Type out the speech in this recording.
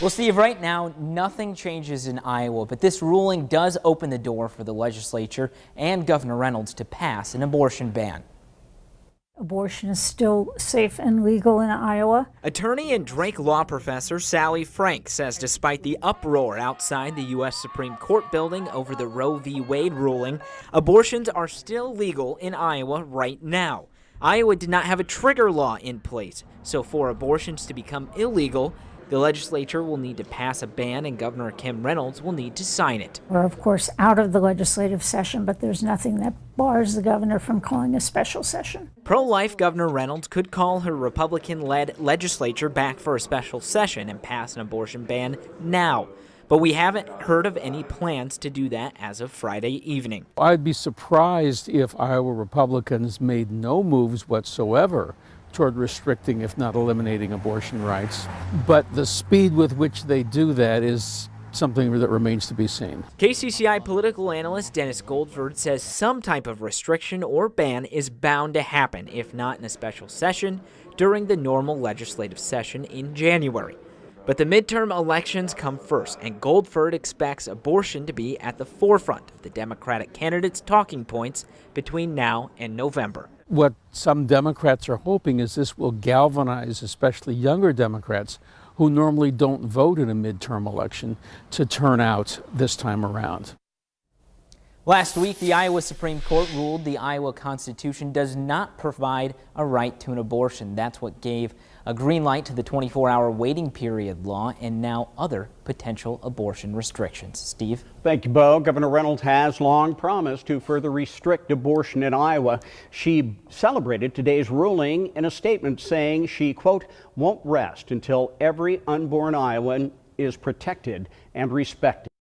Well, Steve, right now, nothing changes in Iowa, but this ruling does open the door for the legislature and Governor Reynolds to pass an abortion ban. Abortion is still safe and legal in Iowa. Attorney and Drake law professor Sally Frank says despite the uproar outside the U.S. Supreme Court building over the Roe v. Wade ruling, abortions are still legal in Iowa right now. Iowa did not have a trigger law in place, so for abortions to become illegal, the legislature will need to pass a ban and Governor Kim Reynolds will need to sign it. We're, of course, out of the legislative session, but there's nothing that bars the governor from calling a special session. Pro-life Governor Reynolds could call her Republican-led legislature back for a special session and pass an abortion ban now. But we haven't heard of any plans to do that as of Friday evening. I'd be surprised if Iowa Republicans made no moves whatsoever toward restricting, if not eliminating, abortion rights. But the speed with which they do that is something that remains to be seen. KCCI political analyst Dennis Goldford says some type of restriction or ban is bound to happen, if not in a special session, during the normal legislative session in January. But the midterm elections come first, and Goldford expects abortion to be at the forefront of the Democratic candidates' talking points between now and November. What some Democrats are hoping is this will galvanize especially younger Democrats who normally don't vote in a midterm election to turn out this time around. Last week, the Iowa Supreme Court ruled the Iowa Constitution does not provide a right to an abortion. That's what gave a green light to the 24-hour waiting period law and now other potential abortion restrictions. Steve? Thank you, Bo. Governor Reynolds has long promised to further restrict abortion in Iowa. She celebrated today's ruling in a statement saying she, quote, won't rest until every unborn Iowan is protected and respected.